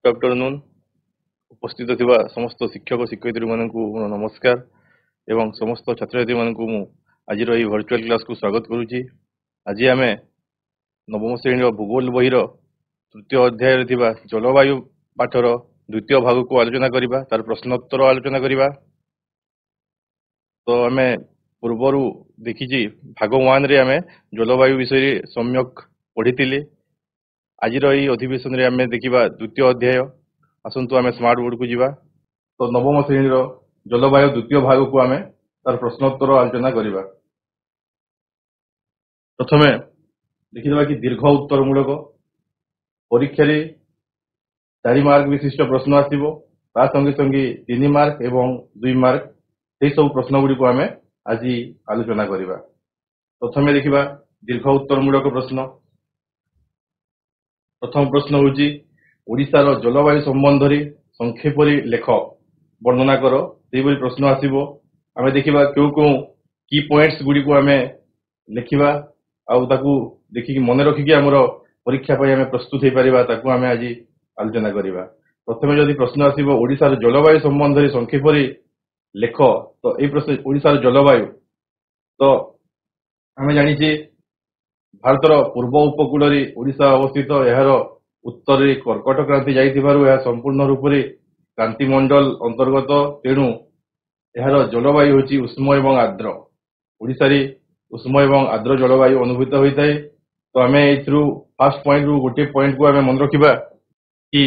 Afternoon उपस्थित थिबा समस्त शिक्षक शिक्षयित्री मानकु मोर नमस्कार एवं समस्त छात्र छात्री मानकु मु आज रही वर्चुअल क्लास को स्वागत करुची। आज आमे नवम श्रेणी भूगोल बहिर तृतीय अध्याय थिबा जलवायु पाठर द्वितीय भाग को आलोचना करिबा, तार प्रश्नोत्तर आलोचना करिबा। तो आमे पूर्वरु देखिजी भाग 1 रे आमे जलवायु विषय सम्यक पढ़ितिले। आज रही अधिवेशन रे आमे देखिबा द्वितीय अध्याय। आसंतु आमे स्मार्ट बोर्ड को जीवा। तो नवम श्रेणी जलवायु द्वितीय भाग को आमे तार प्रश्नोत्तर आलोचना करिबा। प्रथमे देखिबा कि दीर्घ उत्तरमूलक परीक्षा रे 4 मार्क विशिष्ट प्रश्न आसीबो, ता संगे संगे 3 मार्क एवं 2 मार्क से सब प्रश्न गुडी को आमे आज आलोचना करिबा। प्रथमे देखिबा दीर्घ उत्तरमूलक प्रश्न। प्रथम प्रश्न होची ओडिशार जलवायु संबंध रे संक्षेप रे लेख वर्णना करो। सेबरी प्रश्न आसीबो। आमे देखिबा क्यों क्यों की पॉइंट्स गुडी को आमे लिखिबा आउ ताकू देखि मन रखि कि हमरो परीक्षा पय आमे प्रस्तुत हे परिबा, ताकू आमे आज आलोचना करिबा। प्रथमे जदि प्रश्न आसीबो ओडिशार जलवायु संबंध रे संक्षेप रे लेख, तो ए प्रश्न ओडिशार जलवायु तो आमे जानि जे भारतर पूर्व उपकूल रे ओडिशा अवस्थित। यार उत्तर रे कर्कट क्रांति जाइथिबारु यह संपूर्ण रूप रे क्रांति मंडल अंतर्गत। तेणु यार जलवायु होची उष्म एवं आर्द्र। ओडिशा रे उष्म एवं आर्द्र जलवायु अनुभूत होइताय। तो आमे एथरु फर्स्ट पॉइंट रु गोटे पॉइंट को आमे मन रखिबा कि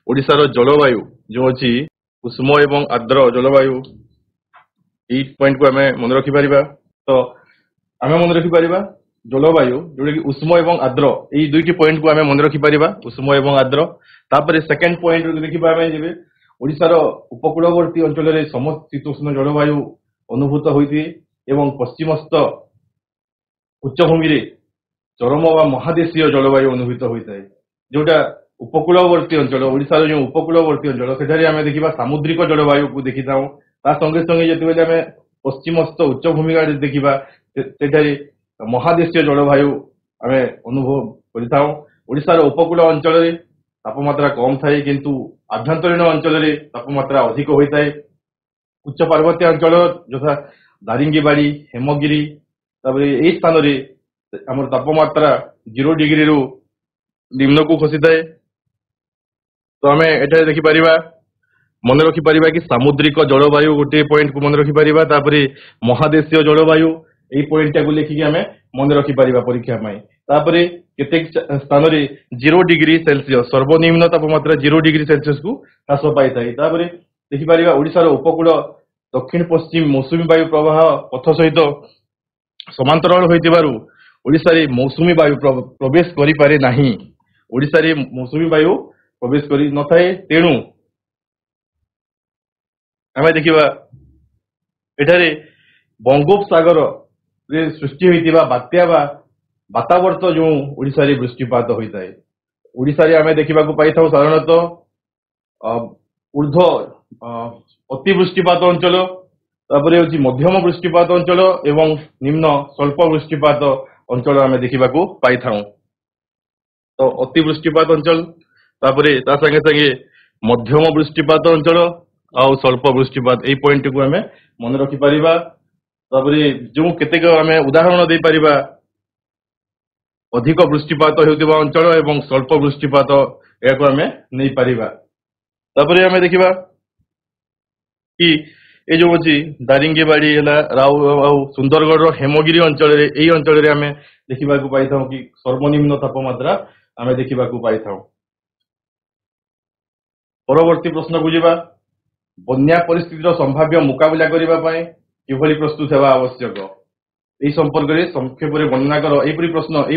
ओडिशा रो जलवायु जो अछि उष्म एवं आर्द्र जलवायु, ई पॉइंट को आमे मन रखि परिबा। तो आमे मन रखि परिबा जलवायु जोडे कि उष्म एवं आर्द्र, एई दुईटी पॉइंट को आमे मन रखि परिबा, उष्म एवं आर्द्र। तापरे सेकंड पॉइंट देखिबा आमे जेबे ओडिशार उपकूलवर्ती अंचल रे समशीतोष्ण जलवायु अनुभूत होइथि एवं पश्चिमस्थ उच्चभूमि रे चरम वा महादेशीय जलवायु अनुभूत होइथाय। जोटा उपकूलवर्ती अंचल ओडिशार जो उपकूलवर्ती अंचल सेठारे आमे देखिबा सामुद्रिक जलवायु को देखिताउ। ता संगे संगे जेतेबेले आमे पश्चिमस्थ उच्चभूमि गाडी देखिबा सेठारे महादेशीय जलवायु आमे अनुभव करिताउ। ओडिशार उपकूल अंचल रे तापमात्रा कम थाए, किंतु आभ्यंतरीण अंचल रे तापमात्रा अधिक होइताय। उच्च पर्वतीय अंचल जथा दारिंगीबाड़ी, हेमगिरी, तापरे एई स्थान रे हमर तापमात्रा 0 डिग्री रु निम्न को खसिताय। तो आमे एटा देखि परिबा, मन रखि परिबा कि सामुद्रिक जलवायु गोटे पॉइंट को मन रखि परिबा। तापरे महादेशीय जलवायु एई पॉइंट टा को लेखि कि आमे मन रखि परिबा परीक्षा पय। तापरे केतेक स्थान रे 0 डिग्री सेल्सियस सर्वनिम्न तापमात्रा 0 डिग्री सेल्सियस को ह्रास पाइथाय। तापरे देखि परिबा ओडिशार उपकूल दक्षिण पश्चिम मौसुमी वायु प्रवाह पथ सहित समांतराल होइतिबारु ओडिशा रे मौसुमी वायु प्रवेश करि पारे नाही। ओडिशा रे मौसुमी वायु प्रवेश करि न थाए। तेणु आमे देखिबा एठारे बंगोपसागर रे सृष्टि होइतिबा बात्या बा वातावर्त जो ओडिशा रे वृष्टिपात होइताय। ओडिशा रे आमे देखिबा को पाइथाउ साधारणतः ऊर्ध्व अति वृष्टिपात अंचल, तापरे होची मध्यम वृष्टिपात अंचल एवं निम्न स्वल्प वृष्टिपात अंचल आमे देखिबा को पाइथाउ। तो अति वृष्टिपात अंचल, तापरे ता संगे संगे मध्यम वृष्टिपात अंचल आ स्वल्प वृष्टिपात, एई पॉइंट को आमे मन रखि परिबा। तापरे जो केतेक आमे उदाहरण दे परिबा अधिक वृष्टिपात हेउतिबा अंचल एवं स्वल्प वृष्टिपात याको आमे नै परिबा। तापरे आमे देखिबा कि ए जो अछि दारिंगीबाड़ी हला राउ सुंदरगढ़ रो हेमगिरी अंचल रे, एई अंचल रे आमे देखिबा को पाइथाउ कि सर्वनिम्न तापमात्रा आमे देखिबा को पाइथाउ। परवर्ती प्रश्न को जिबा बन्या परिस्थितिर संभाव्य मुकाबला करिबा पय किभली प्रस्तुत हेबा आवश्यक, एई संपर्क रे संक्षेप रे वर्णना करो। एई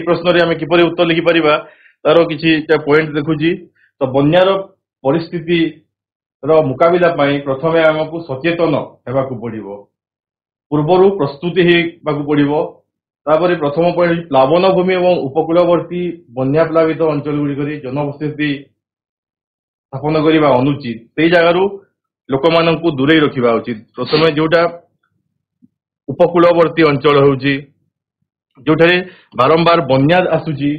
प्रश्न रे आमे किपरि उत्तर लिखि परिबा तारो किछि पॉइंट देखुजी। तो बन्यार परिस्थिति रो मुकाबला पय प्रथमे हमकु सचेतन हेबा को पड़िबो, पूर्वरु प्रस्तुति हेबा को पड़िबो। तापरे प्रथम पॉइंट प्लावन भूमि एवं उपकूलवर्ती बन्या प्लावित अंचल गुडी करी जनबसति स्थापन करिबा अनुचित। सेई जगारु लोकमानंकु दूरे रखिबा उचित। प्रथमे जोटा उपकूलवर्ती अंचल होउची जोठारे बारंबार बन्या आसुची,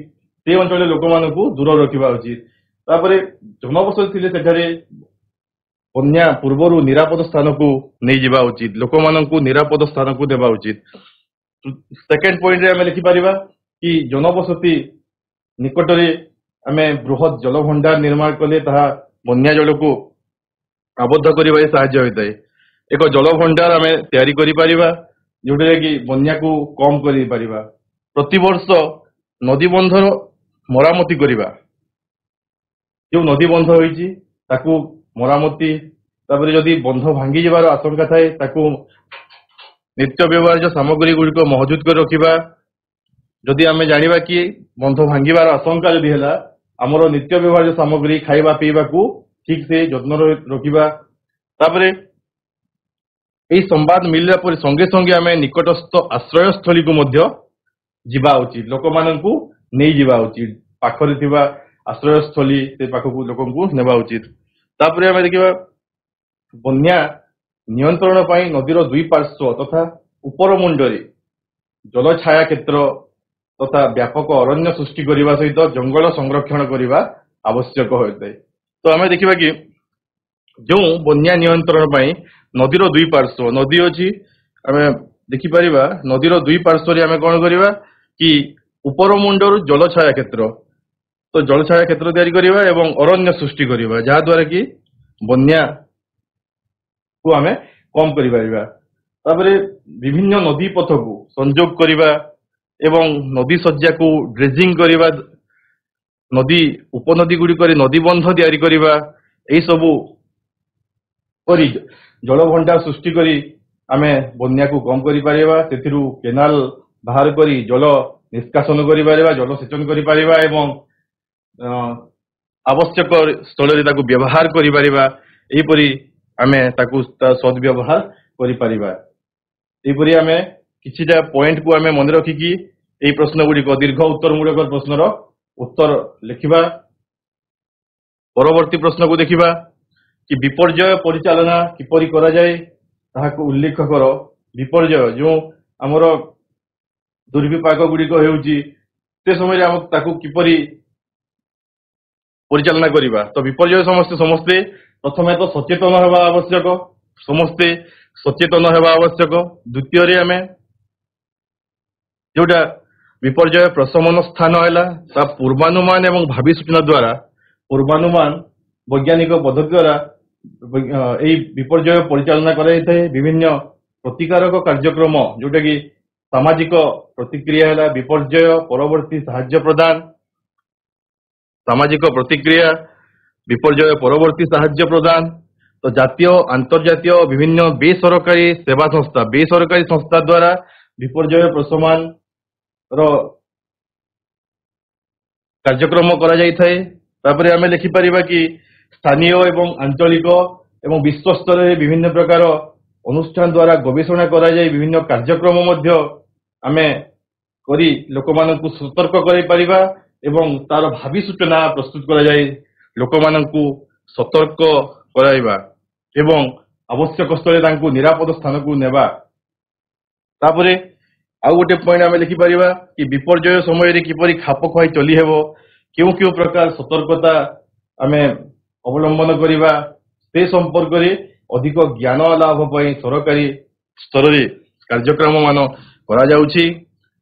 से अंचल लोकमानंकु दूर रखिबा उचित। तापरे जनबसति थिले सेठारे बन्या पूर्वरु निरापद स्थान को नहीं जावा उचित, लोक माननकु निरापद स्थान को देवा उचित। सेकेंड पॉइंट रे हमें लिखि परिबा कि जनबसति निकटरे आमे बृहत जल भंडार निर्माण कले ताहा बन्या जल को आबद्ध करिबारे साहाय्य होइताय। एक जल भंडार आमे तयारी करि परिबा जोटे कि बन्या को कम करि परिबा। प्रति वर्ष नदी बंधर मरामती करिबा, जो नदी बंध होइछि ताकू मरामती, तापरे जदि बंध भांगी जबार आशंका थाए ताकू नित्य व्यवहार्य सामग्री गुड़िक महजूद कर रखिबा। जदि आमे जानिबा कि बंध भांगिबार आशंका जदि हैला, हमरो नित्य व्यवहार्य सामग्री खाइबा पीबा को ठीक से जत्न रखिबा। तापरे एई संवाद मिलला पर संगे संगे आमे निकटस्थ आश्रय स्थली को मध्य जिबा उचित, लोक माननकु नै जिबा उचित, पाखरे थिबा आश्रय स्थली से पाखकु लोकंकु नेबा उचित। तापरे आमे देखिबा बन्या नियंत्रण पाई नदीर दुई पार्श्व तथा उपर मुंडरे जल छाया क्षेत्र तथा व्यापक अरण्य सृष्टि करने सहित जंगल संरक्षण करने आवश्यक होता है। तो आम देखा कि जो बन्या नियंत्रण पाई नदीर दुई पार्श्व नदी अच्छी आम देखिपर नदीर दुई पार्श्व आम कौन करवा कि उपर मुंडर जल छाया क्षेत्र, तो जल छाया क्षेत्र तैयारी करवा एवं अरण्य सृष्टि करवा जहाद्वारा कि बन्या को आम कम कर विभिन्न नदी पथ को संजोग करवा एवं नदी सज्जा को ड्रेजिंग करवा, नदी उपनदी गुड़िक नदी बंध तैयारी करवा, यही सबू करी जल भंडार सृष्टि करी आमे बन्या को कम करि परिबा। सेथिरु केनाल बाहर करी जल निष्कासन करि परिबा, जल सेचन करि परिबा एवं आवश्यक स्थल रे ताकू व्यवहार करि परिबा। एहिपरि आमे ताकू सद्व्यवहार करि परिबा। एहिपरि आमे किछिटा पॉइंट को आमे मन रखी कि एही प्रश्न गुड़िक दीर्घ उत्तर मूलक प्रश्नर उत्तर लिखिबा। परवर्ती प्रश्न को देखिबा कि विपर्यय परिचालना किपरि करा जाए ताहाको उल्लेख कर। विपर्यय जो आमर दुर्विपाक गुड़िक हेउची से समय आम ताकू किपरि परिचालना करिबा। तो विपर्यय समस्ते प्रथमे तो सचेतन हेबा आवश्यक, समस्ते सचेतन हेबा आवश्यक। द्वितीय रे आमे जोटा विपर्यय प्रशमन स्थान है ता पूर्वानुमान एवं भावी सूचना द्वारा पूर्वानुमान वैज्ञानिक पद्धति द्वारा यही विपर्यय परिचालना कराई। विभिन्न प्रतिकारक कार्यक्रम जोटा कि सामाजिक प्रतिक्रिया है विपर्यय परवर्ती साहाय्य प्रदान, सामाजिक प्रतिक्रिया विपर्यय परवर्ती साहाय्य प्रदान। तो जातीय अंतर्जातीय विभिन्न बेसरकारी सेवा संस्था बेसरकारी संस्था द्वारा विपर्यय प्रशमन कार्यक्रम करा जाई थाए। तापरे आमे लिखि परिबा कि स्थानीय एवं आंचलिक एवं विश्व स्तर रे विभिन्न प्रकार अनुष्ठान द्वारा गवेषणा करा जाय विभिन्न कार्यक्रम मध्य आमे करी लोकमाननकु सतर्क कराई परिबा एवं तार भावी सूचना प्रस्तुत करा जाय लोकमाननकु सतर्क कराइबा एवं आवश्यक स्थले तांकु निरापद स्थान को नेबा। तापरे आउ गोटे पॉइंट आमे लिखि परिबा कि विपर्यय समय रे किपरि खाप खुआई चली हेबो, क्यों प्रकार सतर्कता आमे अवलंबन करिबा से संपर्क रे अधिक ज्ञान लाभ पई सरकारी स्तर रे कार्यक्रम मान करा जाउछि।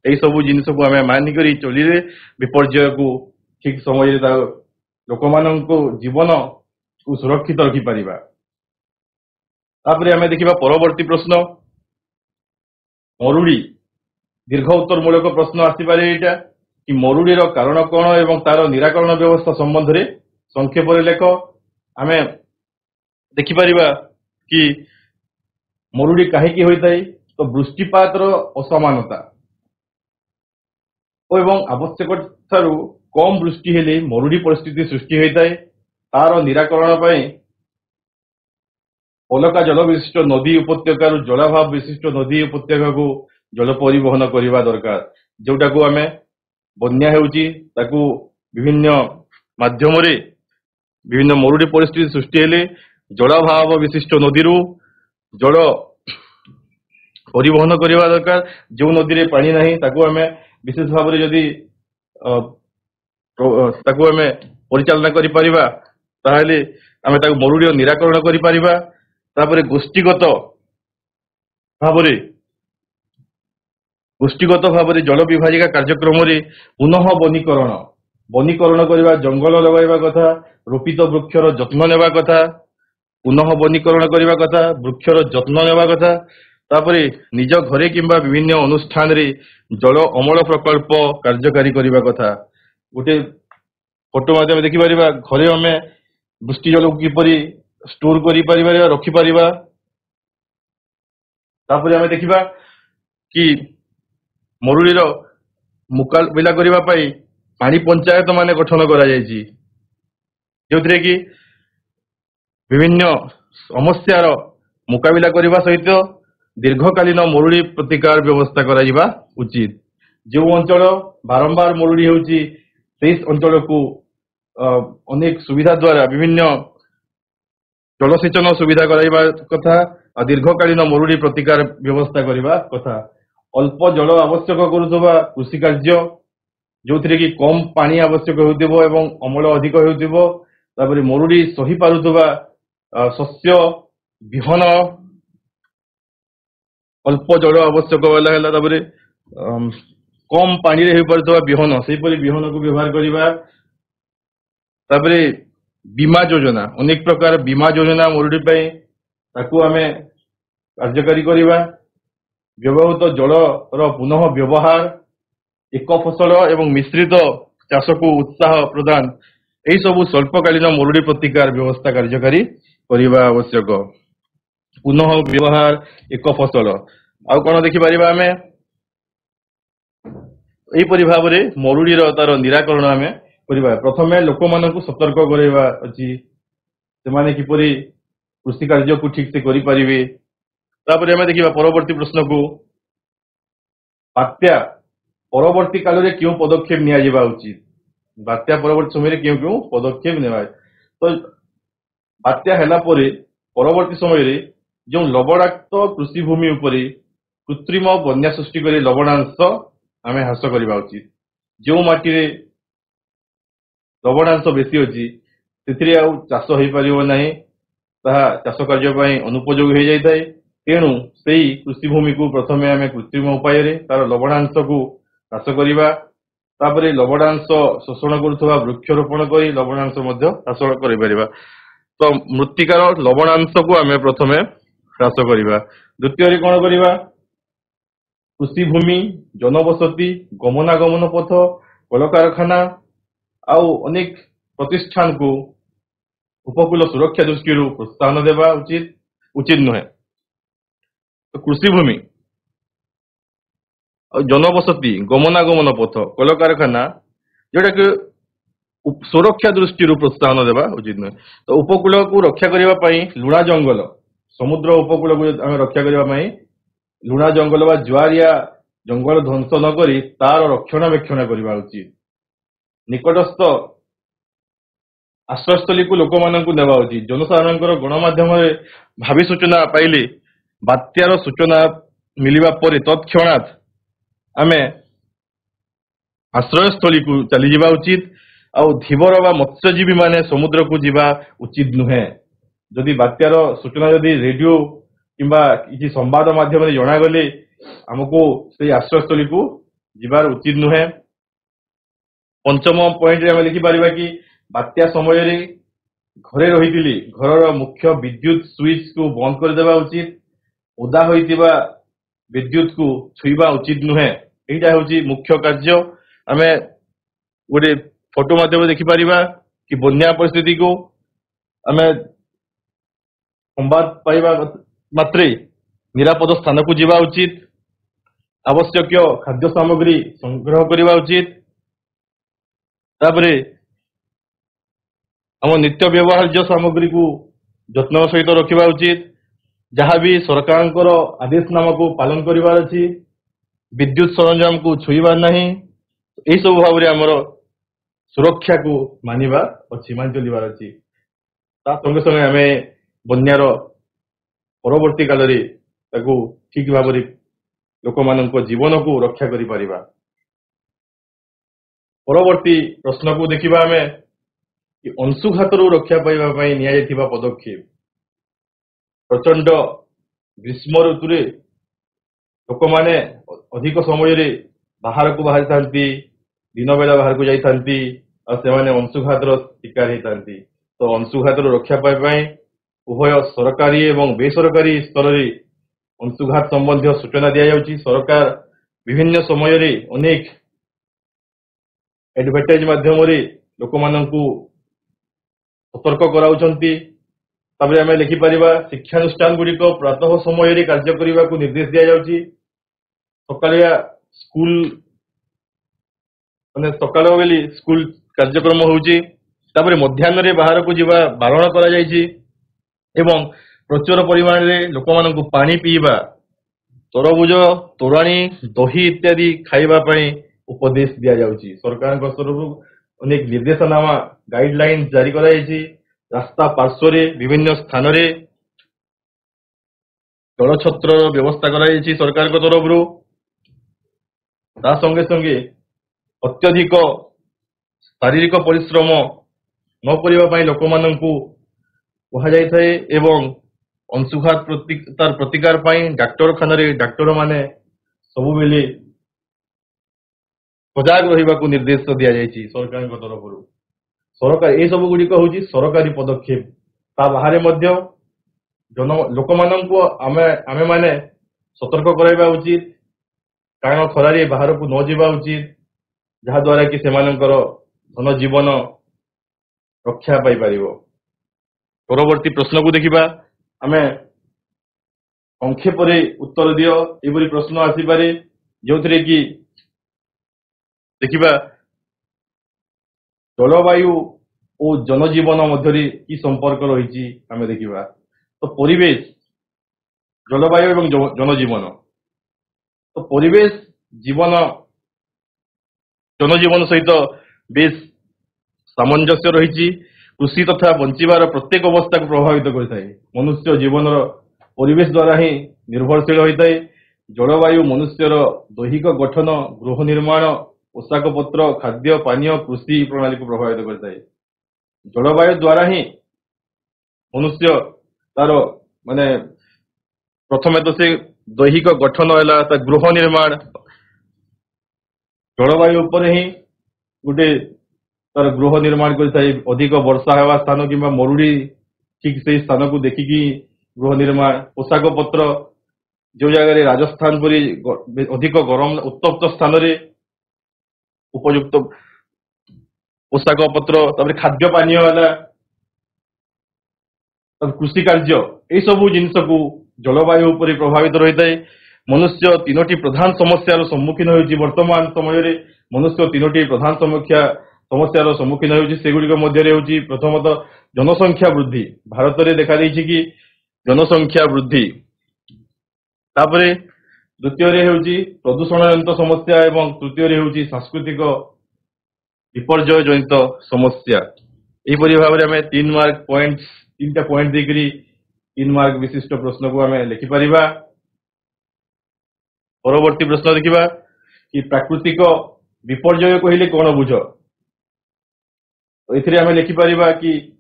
एई सबु जिनिस को आमे मानि करी चली रे विपर्यय को ठीक समय रे लोकमाननको जीवन को सुरक्षित रखि परिबा। तापरे आमे देखिबा परवर्ती प्रश्न मरुड़ी दीर्घ उत्तर मूलक प्रश्न आसीपारे एटा कि मरुड़ीर कारण कौन एवं तार निराकरण व्यवस्था संबंध में संक्षेप लेख। आमे देखिपर कि मरुड़ी कहीं होता है तो वृष्टिपात असमानता एवं आवश्यक ठारू कम वृष्टि हेले मरुड़ी परिस्थिति सृष्टि होता है। तार निराकरण पाई अलका जल विशिष्ट नदी उपत्यका जलाभाव विशिष्ट नदी उपत्यका को जल परिवहन करने दरकार, जोटा को आमे बन्या हेउची ताकू विभिन्न माध्यम रे विभिन्न मरुड़ी परिस्थिति सृष्टि हेले जलाभाव विशिष्ट नदी जल परिवहन करने दरकार। जो नदी रे पानी नहीं ताकू आमे विशेष भाव रे जदि ताकू आमे ପରିଚାଳନା କରିପାରିବା ତାହେଲେ ଆମେ ତାକୁ ମରୁଡ଼ିର ନିରାକରଣ କରିପାରିବା। ତାପରେ ଭାବରେ ଗୋଷ୍ଠୀଗତ ଭାବରେ ଜଳ ବିଭାଜିକା କାର୍ଯ୍ୟକ୍ରମରେ ପୁନଃ ବନୀକରଣ କରିବା, ଜଙ୍ଗଲ ଲଗାଇବା କଥା, ରୋପିତ ବୃକ୍ଷର ଯତ୍ନ ନେବା କଥା, ପୁନଃ ବନୀକରଣ କରିବା କଥା, ବୃକ୍ଷର ଯତ୍ନ ନେବା କଥା। ତାପରେ ନିଜ ଘରେ କିମ୍ବା ବିଭିନ୍ନ ଅନୁଷ୍ଠାନରେ ଜଳ ଅମଳ ପ୍ରକଳ୍ପ କାର୍ଯ୍ୟକାରୀ କରିବା କଥା। ଗୋଟେ ଫଟୋ ମାଧ୍ୟମରେ ଦେଖିପାରିବା ଘରେ ଆମେ ବୃଷ୍ଟି ଜଳକୁ କିପରି ଷ୍ଟୋର କରିପାରିବା, ରଖିପାରିବା। ତାପରେ ଆମେ ଦେଖିବା କି ମରୁଡ଼ିର ମୁକାବିଲା କରିବା ପାଇଁ ପାଣି ପଞ୍ଚାୟତ ମାନେ ଗଠନ କରାଯାଇଛି, ଯେଉଁଥିରେ କି ବିଭିନ୍ନ ସମସ୍ୟାର ମୁକାବିଲା କରିବା ସହିତ ଦୀର୍ଘକାଳୀନ ମରୁଡ଼ି ପ୍ରତିକାର ବ୍ୟବସ୍ଥା କରାଯିବା ଉଚିତ। ଯେଉଁ ଅଞ୍ଚଳ ବାରମ୍ବାର ମରୁଡ଼ି ହେଉଛି ସେହି ଅଞ୍ଚଳକୁ ଅନେକ ସୁବିଧା ଦ୍ୱାରା ବିଭିନ୍ନ ଜଳସେଚନ ସୁବିଧା କରାଇବା କଥା ଆଉ ଦୀର୍ଘକାଳୀନ ମରୁଡ଼ି ପ୍ରତିକାର ବ୍ୟବସ୍ଥା କରିବା କଥା। ଅଳ୍ପ ଜଳ ଆବଶ୍ୟକ କରୁଥିବା କୃଷି କାର୍ଯ୍ୟ, ଯେଉଁଥିରେ କି କମ ପାଣି ଆବଶ୍ୟକ ହେଉଥିବ ଏବଂ ଅମଳ ଅଧିକ ହେଉଥିବ। ତାପରେ ମରୁଡ଼ି ସହି ପାରୁଥିବା ଶସ୍ୟ ବିହନ, ଅଳ୍ପ ଜଳ ଆବଶ୍ୟକ ହେଲା ତାପରେ କମ ପାଣିରେ ହେଇପାରୁଥିବା ବିହନ, ସେହିପରି ବିହନକୁ ବ୍ୟବହାର କରିବା। ତାପରେ ବୀମା ଯୋଜନା, ଅନେକ ପ୍ରକାର ବୀମା ଯୋଜନା ମରୁଡ଼ି ପାଇଁ, ତାକୁ ଆମେ କାର୍ଯ୍ୟକାରୀ କରିବା। ବ୍ୟବହୃତ ଜଳର ପୁନଃ ବ୍ୟବହାର, ଏକ ଫସଲ ଏବଂ ମିଶ୍ରିତ ଚାଷକୁ ଉତ୍ସାହ ପ୍ରଦାନ, ଏହି ସବୁ ସ୍ୱଳ୍ପକାଳୀନ ମରୁଡ଼ି ପ୍ରତିକାର ବ୍ୟବସ୍ଥା କାର୍ଯ୍ୟକାରୀ କରିବା ଆବଶ୍ୟକ। ପୁନଃ ବ୍ୟବହାର, ଏକ ଫସଲ, ଆଉ କଣ ଦେଖିପାରିବା ଆମେ? ଏହିପରି ଭାବରେ ମରୁଡ଼ିର ତାର ନିରାକରଣ ଆମେ କରିବା। ପ୍ରଥମେ ଲୋକମାନଙ୍କୁ ସତର୍କ କରାଇବା ଅଛି, ସେମାନେ କିପରି କୃଷି କାର୍ଯ୍ୟକୁ ଠିକ ସେ କରିପାରିବେ। ତାପରେ ଆମେ ଦେଖିବା ପରବର୍ତ୍ତୀ ପ୍ରଶ୍ନକୁ, ବାତ୍ୟା ପରବର୍ତ୍ତୀ କାଳରେ କେଉଁ ପଦକ୍ଷେପ ନିଆଯିବା ଉଚିତ? ବାତ୍ୟା ପରବର୍ତ୍ତୀ ସମୟରେ କେଉଁ ପଦକ୍ଷେପ ନେବା? ତ ବାତ୍ୟା ହେଲା ପରେ ପରବର୍ତ୍ତୀ ସମୟରେ ଯେଉଁ ଲବଣାକ୍ତ କୃଷିଭୂମି ଉପରେ କୃତ୍ରିମ ବନ୍ୟା ସୃଷ୍ଟି କରି ଲବଣାଂଶ ଆମେ ହ୍ରାସ କରିବା ଉଚିତ। ଯେଉଁ ମାଟିରେ ଲବଣାଂଶ ବେଶୀ ଅଛି ସେଥିରେ ଆଉ ଚାଷ ହେଇପାରିବ ନାହିଁ, ତାହା ଚାଷ କାର୍ଯ୍ୟ ପାଇଁ ଅନୁପଯୋଗୀ ହୋଇଯାଇଥାଏ। ତେଣୁ ସେହି କୃଷିଭୂମିକୁ ପ୍ରଥମେ ଆମେ କୃତ୍ରିମ ଉପାୟରେ ତାର ଲବଣାଂଶକୁ ହ୍ରାସ କରିବା। ତାପରେ ଲବଣାଂଶ ଶୋଷଣ କରୁଥିବା ବୃକ୍ଷରୋପଣ କରି ଲବଣାଂଶ ମଧ୍ୟ ହ୍ରାସ କରିପାରିବା। ତ ମୃତ୍ତିକାର ଲବଣାଂଶକୁ ଆମେ ପ୍ରଥମେ ହ୍ରାସ କରିବା। ଦ୍ୱିତୀୟରେ କଣ କରିବା? କୃଷିଭୂମି, ଜନବସତି, ଗମନାଗମନ ପଥ, କଳକାରଖାନା ଆଉ ଅନେକ ପ୍ରତିଷ୍ଠାନକୁ ଉପକୂଳ ସୁରକ୍ଷା ଦୃଷ୍ଟିରୁ ପ୍ରୋତ୍ସାହନ ଦେବା ଉଚିତ ନୁହେଁ। କୃଷିଭୂମି ଆଉ ଜନବସତି, ଗମନାଗମନ ପଥ, କଳକାରଖାନା, ଯୋଉଟାକି ସୁରକ୍ଷା ଦୃଷ୍ଟିରୁ ପ୍ରୋତ୍ସାହନ ଦେବା ଉଚିତ ନୁହେଁ। ତ ଉପକୂଳକୁ ରକ୍ଷା କରିବା ପାଇଁ ଲୁଣା ଜଙ୍ଗଲ, ସମୁଦ୍ର ଉପକୂଳକୁ ଆମେ ରକ୍ଷା କରିବା ପାଇଁ ଲୁଣା ଜଙ୍ଗଲ ବା ଜୁଆରିଆ ଜଙ୍ଗଲ ଧ୍ୱଂସ ନ କରି ତାର ରକ୍ଷଣାବେକ୍ଷଣ କରିବା ଉଚିତ। ନିକଟସ୍ଥ ଆଶ୍ରୟସ୍ଥଳୀକୁ ଲୋକମାନଙ୍କୁ ନେବା ଉଚିତ। ଜନସାଧାରଣଙ୍କର ଗଣମାଧ୍ୟମରେ ଭାବି ସୂଚନା ପାଇଲେ ବାତ୍ୟାର ସୂଚନା ମିଳିବା ପରେ ତତ୍କ୍ଷଣାତ୍ ଆମେ ଆଶ୍ରୟସ୍ଥଳୀକୁ ଚାଲିଯିବା ଉଚିତ। ଆଉ ଧୀବର ବା ମତ୍ସ୍ୟଜୀବୀ ମାନେ ସମୁଦ୍ରକୁ ଯିବା ଉଚିତ ନୁହେଁ। ଯଦି ବାତ୍ୟାର ସୂଚନା ଯଦି ରେଡିଓ କିମ୍ବା କିଛି ସମ୍ବାଦ ମାଧ୍ୟମରେ ଜଣାଗଲେ ଆମକୁ ସେଇ ଆଶ୍ରୟସ୍ଥଳୀକୁ ଯିବାର ଉଚିତ ନୁହେଁ। ପଞ୍ଚମ ପଏଣ୍ଟରେ ଆମେ ଲେଖିପାରିବା କି ବାତ୍ୟା ସମୟରେ ଘରେ ରହିଥିଲେ ଘରର ମୁଖ୍ୟ ବିଦ୍ୟୁତ ସୁଇଚକୁ ବନ୍ଦ କରିଦେବା ଉଚିତ। ଓଦା ହୋଇଥିବା ବିଦ୍ୟୁତକୁ ଛୁଇଁବା ଉଚିତ ନୁହେଁ। ଏଇଟା ହେଉଛି ମୁଖ୍ୟ କାର୍ଯ୍ୟ। ଆମେ ଗୋଟେ ଫଟୋ ମାଧ୍ୟମରେ ଦେଖିପାରିବା କି ବନ୍ୟା ପରିସ୍ଥିତିକୁ ଆମେ ସମ୍ବାଦ ପାଇବା ମାତ୍ରେ ନିରାପଦ ସ୍ଥାନକୁ ଯିବା ଉଚିତ। ଆବଶ୍ୟକୀୟ ଖାଦ୍ୟ ସାମଗ୍ରୀ ସଂଗ୍ରହ କରିବା ଉଚିତ। ତାପରେ ଆମ ନିତ୍ୟ ବ୍ୟବହାର୍ଯ୍ୟ ସାମଗ୍ରୀକୁ ଯତ୍ନର ସହିତ ରଖିବା ଉଚିତ। ଯାହାବି ସରକାରଙ୍କର ଆଦେଶନାମାକୁ ପାଳନ କରିବାର ଅଛି। ବିଦ୍ୟୁତ ସରଞ୍ଜାମକୁ ଛୁଇଁବାର ନାହିଁ। ଏହିସବୁ ଭାବରେ ଆମର ସୁରକ୍ଷାକୁ ମାନି ଚଲିବାର ଅଛି। ତା ସଙ୍ଗେ ସଙ୍ଗେ ଆମେ ବନ୍ୟାର ପରବର୍ତ୍ତୀ କାଳରେ ତାକୁ ଠିକ ଭାବରେ ଲୋକମାନଙ୍କ ଜୀବନକୁ ରକ୍ଷା କରିପାରିବା। ପରବର୍ତ୍ତୀ ପ୍ରଶ୍ନକୁ ଦେଖିବା ଆମେ कि अंशुघातरू रक्षा पाइबा निया पदक्षेप प्रचंड ग्रीष्म ऋतु लोक मैंने अधिक समय बाहर को बाहरी था दिन बेला बाहर को जाती अंशुघातर शिकार होता तो अंशुघातर रक्षा पाइबा उभय सरकारी एवं बेसरकारी स्तर में अंशुघात संबंधी सूचना दि जाउछि। सरकार विभिन्न समय अनेक एडवर्टाइज माध्यम लोक मानू सतर्क कराउछन्ति। तापर आम लिखिपर शिक्षानुष्ठान गुड़िक प्रातः समय कार्य करने को निर्देश दि जाउछि। सकालिया स्कूल माने सकाल बेली स्कूल कार्यक्रम होउछि। तापर मध्याह्न बाहर को जीवा बारण करा जायछि एवं प्रचुर परिमाण में लोक मानू पानी पीवा तरबुज तोराणी दही इत्यादि खाइबापी उपदेश दि जाउछि। सरकार तरफ अनेक निर्देशनामा गाइडलाइन जारी कराଯାଇଛି। रास्ता पार्श्व विभिन्न स्थान रे जलछत्र व्यवस्था कराଯାଇଛି सरकार तरफ। ता संगे संगे अत्यधिक शारीरिक परिश्रम न करने लोक मानू कहुए एवं अंशुघात तार प्रतिकार डाक्टर खाना डाक्टर माने सबु बेले सजाग रहा निर्देश दि जाएगी सरकार तरफ। सरकार ये सब गुड़िक हूँ सरकारी पदक्षेप। ता बाहर लोक मानू आमे माने सतर्क कराइबा उचित कारण खरारे बाहर को न जावा उचित जहाँ द्वारा कि सेमानंकर धन जीवन रक्षा पाई परिवो। परवर्ती प्रश्न को देखिबा आमे संक्षेप उत्तर दियो एबरी प्रश्न आसीपारे जो कि देखिबा जलवायु और जनजीवन मध्य की संपर्क रही आमे देखिबा। तो परिवेश जलवायु एवं जनजीवन तो परिवेश जीवन जनजीवन सहित बेस सामंजस्य रही। कृषि तथा बंचार प्रत्येक अवस्था को प्रभावित करता है। मनुष्य जीवन परिवेश द्वारा ही निर्भरशील होता है। जलवायु मनुष्यर दैहिक गठन गृह निर्माण पोशाक पत्र खाद्य पानीय कृषि प्रणाली को प्रभावित करता है। जलवायु द्वारा ही मनुष्य तार माने प्रथम तो से दैहिक गठन है गृह निर्माण जलवायु उपर ही गोटे तार गृह निर्माण करता है। अधिक वर्षा होगा स्थान कि मरुड़ी ठीक से स्थान को देखिकी गृह निर्माण पोशाक पत्र जो जगह राजस्थान परी अधिक गरम उत्तप्त स्थान उपयुक्त पोशाक पत्र खाद्य पानी कृषि कार्य यही सब जिनस को जलवायु उपर प्रभावित रही है। मनुष्य तीनोटी प्रधान समस्यार सम्मुखीन होती वर्तमान समय मनुष्य तीनोटी प्रधान समस्यार सम्मुखीन होगुड़िक मध्य प्रथमतः जनसंख्या वृद्धि भारत में देखा देछि कि जनसंख्या वृद्धि तापरे द्वितीय होउची प्रदूषण जनित समस्या एवं तृतीय होउची सांस्कृतिक विपर्यय जनित समस्या। यहपरि भाव में आम 3 मार्क पॉइंट 3टा पॉइंट देकरी 3 मार्क विशिष्ट प्रश्न को आम लिखिपर। परवर्ती प्रश्न देखिबा कि प्राकृतिक विपर्यय कहले कौन बुझ। तो एथिरे आम लिखिपर कि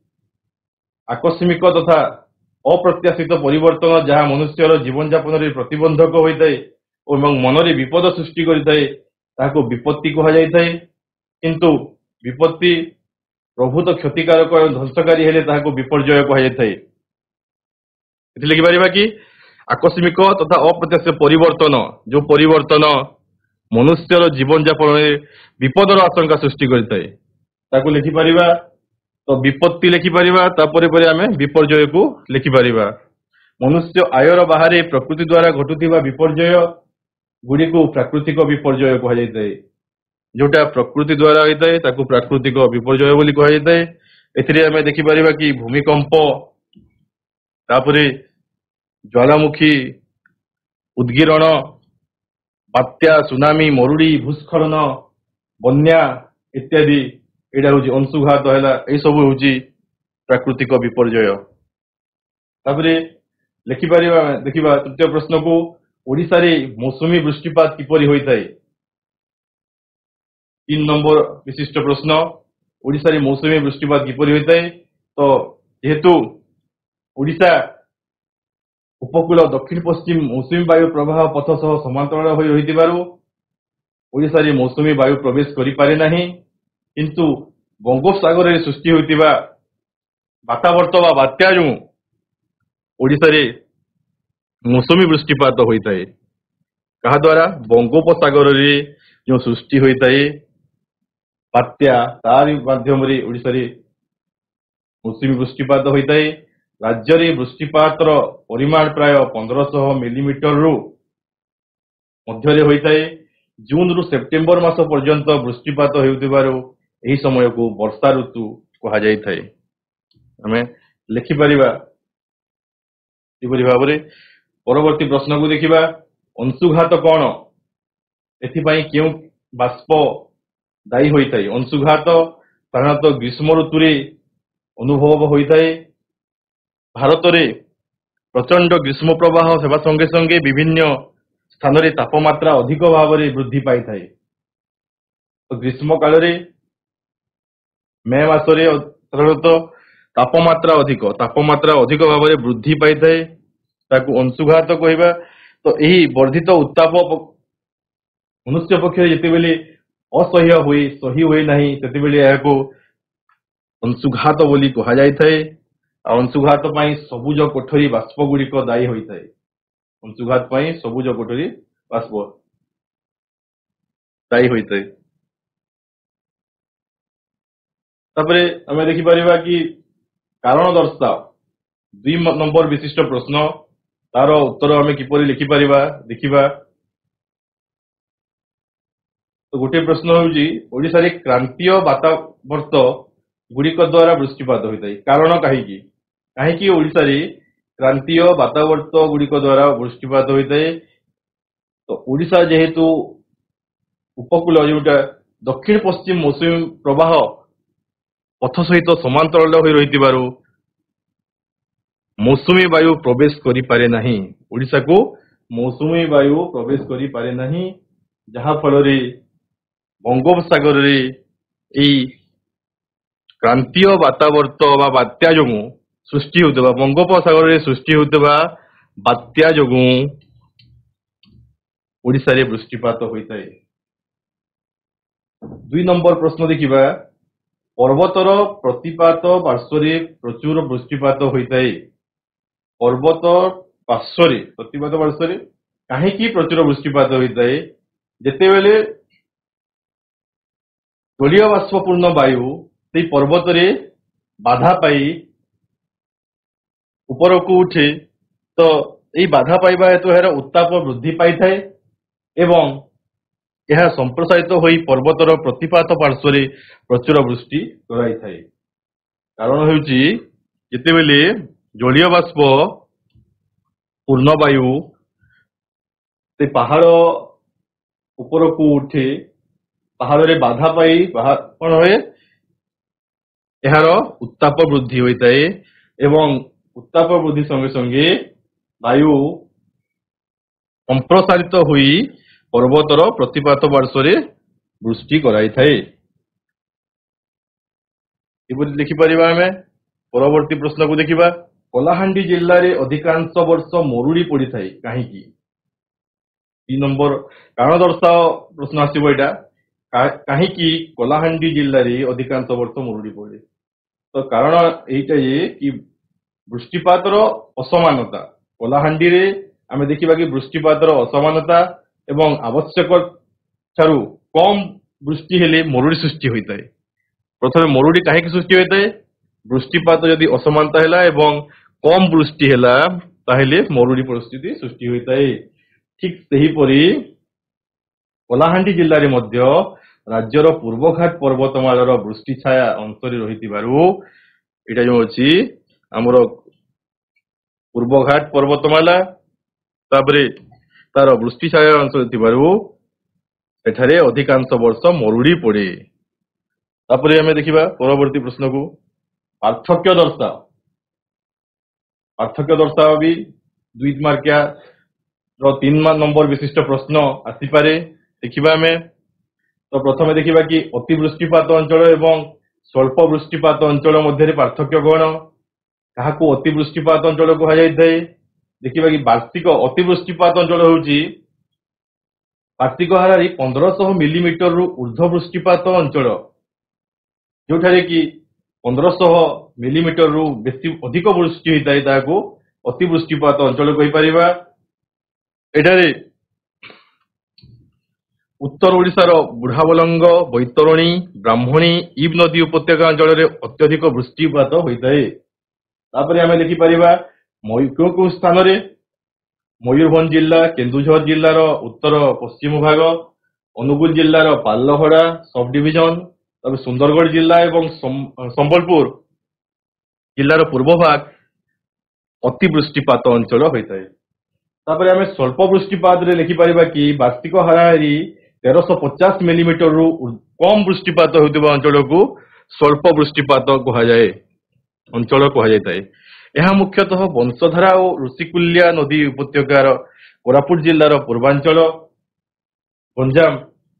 आकस्मिक तथा अप्रत्याशित परिवर्तन जहाँ मनुष्यर जीवन यापन प्रतिबंधक होता है और मनरे विपद सृष्टि करता विपत्ति कहुए। किंतु विपत्ति प्रभुत क्षतिकारक और ध्वंसकारी हेले विपर्यय कहुए। लिखिपर कि आकस्मिक तथा अप्रत्याशित परिवर्तन जो परिवर्तन मनुष्यर जीवन यापन विपदर आशंका सृष्टि करता लिखिपर। तो विपत्ति लिखिपर आम विपर्यय को लिखिपर। मनुष्य आयर बाहर प्रकृति द्वारा घटुवा विपर्यय गुड़ी को प्राकृतिक विपर्यय कहुए। जोटा प्रकृति द्वारा होता है प्राकृतिक विपर्यय बोली कहुए। एथिरे आम देखिपर कि भूमिकंप तापरे ज्वालामुखी उद्गीरण बात्या सुनामी मरुड़ी भूस्खलन बन्या इत्यादि यहाँ हूँ अंशुघात है यही सब हूँ प्राकृतिक विपर्यय। तापरे लिखिपर देखिबा तृतीय प्रश्न को ओडिशा रे मौसुमी वृष्टिपात किपरि होइताय। 3 नंबर विशिष्ट प्रश्न ओडिशा रे मौसुमी वृष्टिपात किपरि होइताय तो जेहेतु ओडिशा उपकूल दक्षिण पश्चिम मौसुमी वायु प्रवाह पथ सह समांतर होई रहितिबारु ओडिशा रे मौसुमी वायु प्रवेश करि पारे नाही किंतु बंगोपसागर रे सृष्टि होइतिबा वातावर्त बा बात्या जो ओडिशा रे मौसुमी वृष्टिपात होइताय कहा द्वारा बंगोपसागर रे जो सृष्टि होइताय बात्या तारि माध्यम रे ओडिशा रे मौसुमी वृष्टिपात होइताय राज्य रे वृष्टिपातर परिमाण प्राय 1500 मिलीमीटर रु मध्य रे होइताय जून रु सेप्टेम्बर मास पर्यंत वृष्टिपात हेउतिबारु एही समय को वर्षा ऋतु कहा जाइथाय हमें लिखि परिबा किपरि भाबरे परवर्ती प्रश्न को देखिबा अंशुघात कोन एथिपाई केउ बाष्प दायी होइथाय अंशुघात साधारणतः ग्रीष्म ऋतु रे अनुभव होइथाय भारत रे प्रचंड ग्रीष्म प्रवाह सेवा संगे संगे विभिन्न स्थान रे तापमात्रा अधिक भाव रे वृद्धि पाई थाए तो ग्रीष्म काल रे मे मास रे साधारणतः तापमात्रा अधिक भाव रे वृद्धि पाई थाए ताकू अंशुघात कहबा तो एही वर्धित उत्ताप मनुष्य पक्षे जेतेबेले असह्य हुए सही हुए नहीं तेतेबेले याको अंशुघात बोली कहा जाय थाए अंशुघात पाई सबुज कोठरी बाष्प गुड़िक दायी होइथाय अंशुघात पाई सबुज कोठरी बाष्प दायी होइथाय तापरे हमें देखि परिबा कि कारण दर्शाओ 2 नंबर विशिष्ट प्रश्न तार उत्तर हमें किपरि लिखि परिबा देखिबा तो गोटे प्रश्न होउजी ओडिसा रे क्रांतीय वातावर्त गुड़िक द्वारा वृष्टिपात होइथाय कारण काहेकि काहेकि ओडिशा रे क्रांतीय वातावर्त गुड़िक द्वारा वृष्टिपात होइथाय तो ओडिशा जेहेतु उपकूल जोटा दक्षिण पश्चिम मौसुमी प्रवाह पथ सहित समांतर होई रहितिबारु मौसुमी वायु प्रवेश करि पारे नाही ओडिशा को मौसुमी वायु प्रवेश करि पारे नाही जहा फल रे बंगोपसागर रे एई क्रांतीय वातावर्त बा बात्या जोगु सृष्टि होतबा बंगोपसागर रे सृष्टि होतबा बात्या जोगु ओडिशा रे वृष्टिपात होइताय 2 नंबर प्रश्न देखिबा पर्वतर प्रतिपात पार्श्वरे प्रचुर वृष्टिपात होइताय पर्वत पार्श्वरे प्रतिपात पार्श्वरे काहेकि प्रचुर वृष्टिपात होइताय जेतेबेले जलीय बाष्पपूर्ण वायु से पर्वत रे बाधा पाई ऊपर को उठे तो यही बाधा पाइबा हेतु यार उत्ताप वृद्धि पाई थाए एवं यह संप्रसारित होई पर्वतर प्रतिपात पार्श्वरे प्रचुर वृष्टि कराई थाए कारण हेउची जेतेबेले जलीय बाष्प पूर्ण वायु से पहाड़ ऊपर को उठे पहाड़ रे बाधा पाई कौन हुए यार उत्ताप वृद्धि होता है एवं उत्ताप वृद्धि संगे संगे वायु संप्रसारित हुई पर्वतर प्रतिपात पार्श्वरे वृष्टि कराई थाए लिखिपर आम परवर्ती प्रश्न को देखा कलाहांडी जिल्ला रे अधिकांश वर्ष मरुड़ी पड़ी थाए कहीं 3 नंबर कारण दर्शाओ प्रश्न आसो यहाँ कहीं कलाहांडी जिल्ला रे अधिकांश वर्ष मरुड़ी पड़े तो कारण यहीटा ये कि वृष्टिपातर असमानता कलाहांडी रे आमे देखिबा कि वृष्टिपातर असमानता एवं आवश्यक ठारू कम वृष्टि हेले मरुड़ी सृष्टि होता है प्रथम मरुड़ी कहीं सृष्टि होता है वृष्टिपात यदि असमानता है एवं कम वृष्टि है ताहेले मरुड़ी परिस्थिति सृष्टि होता है ठीक सेहीपरि कलाहांडी जिल्ला रे मध्य राज्यर पूर्वघाट पर्वतमालार वृष्टि छाया अंश रही एटा जो अच्छी आमर पूर्वघाट पर्वतमाला तापरे तार वृष्टि छाया अंश एठारे अधिकांश वर्ष मरुड़ी पड़े तापरे हमें देखिबा परवर्ती प्रश्न को पार्थक्य दर्शाओ भी 2 मार्किया 3 नंबर विशिष्ट प्रश्न आसीपारे देखिबा हमें तो प्रथम देखिबा कि अति वृष्टिपात अंचल एवं ସ୍ୱଳ୍ପ ବୃଷ୍ଟିପାତ ଅଞ୍ଚଳ ମଧ୍ୟରେ ପାର୍ଥକ୍ୟ କଣ? କାହାକୁ ଅତି ବୃଷ୍ଟିପାତ ଅଞ୍ଚଳ କୁହାଯାଇଥାଏ? ଦେଖିବା କି ବାର୍ଷିକ ଅତି ବୃଷ୍ଟିପାତ ଅଞ୍ଚଳ ହେଉଛି ବାର୍ଷିକ ହାରରେ 1500 ମିଲିମିଟରରୁ ଉର୍ଦ୍ଧ୍ୱ ବୃଷ୍ଟିପାତ ଅଞ୍ଚଳ, ଯୋଉଠାରେ କି 1500 ମିଲିମିଟରରୁ ବେଶୀ ଅଧିକ ବୃଷ୍ଟି ହୋଇଥାଏ ତାହାକୁ ଅତି ବୃଷ୍ଟିପାତ ଅଞ୍ଚଳ କହିପାରିବା। ଏଠାରେ ଉତ୍ତର ଓଡ଼ିଶାର ବୁଢାବଲଙ୍ଗ, ବୈତରଣୀ, ବ୍ରାହ୍ମଣୀ, ଇବ୍ ନଦୀ ଉପତ୍ୟକା ଅଞ୍ଚଳରେ ଅତ୍ୟଧିକ ବୃଷ୍ଟିପାତ ହୋଇଥାଏ। ତାପରେ ଆମେ ଦେଖିପାରିବା କେଉଁ କେଉଁ ସ୍ଥାନରେ ମୟୂରଭଞ୍ଜ ଜିଲ୍ଲା, କେନ୍ଦୁଝର ଜିଲ୍ଲାର ଉତ୍ତର ପଶ୍ଚିମ ଭାଗ, ଅନୁଗୁଳ ଜିଲ୍ଲାର ପାଲଲହଡା ସବ୍ ଡିଭିଜନ, ତାପରେ ସୁନ୍ଦରଗଡ଼ ଜିଲ୍ଲା ଏବଂ ସମ୍ବଲପୁର ଜିଲ୍ଲାର ପୂର୍ବ ଭାଗ ଅତି ବୃଷ୍ଟିପାତ ଅଞ୍ଚଳ ହୋଇଥାଏ। ତାପରେ ଆମେ ସ୍ୱଳ୍ପ ବୃଷ୍ଟିପାତରେ ଲେଖିପାରିବା କି ବାର୍ଷିକ ହାରାହାରି 1350 ମିଲିମିଟରରୁ କମ ବୃଷ୍ଟିପାତ ହେଉଥିବା ଅଞ୍ଚଳକୁ ସ୍ୱଳ୍ପ ବୃଷ୍ଟିପାତ ଅଞ୍ଚଳ କୁହାଯାଇଥାଏ। ଏହା ମୁଖ୍ୟତଃ ବଂଶଧାରା ଓ ଋଷିକୁଲ୍ୟା ନଦୀ ଉପତ୍ୟକାର କୋରାପୁଟ ଜିଲ୍ଲାର ପୂର୍ବାଞ୍ଚଳ, ଗଞ୍ଜାମ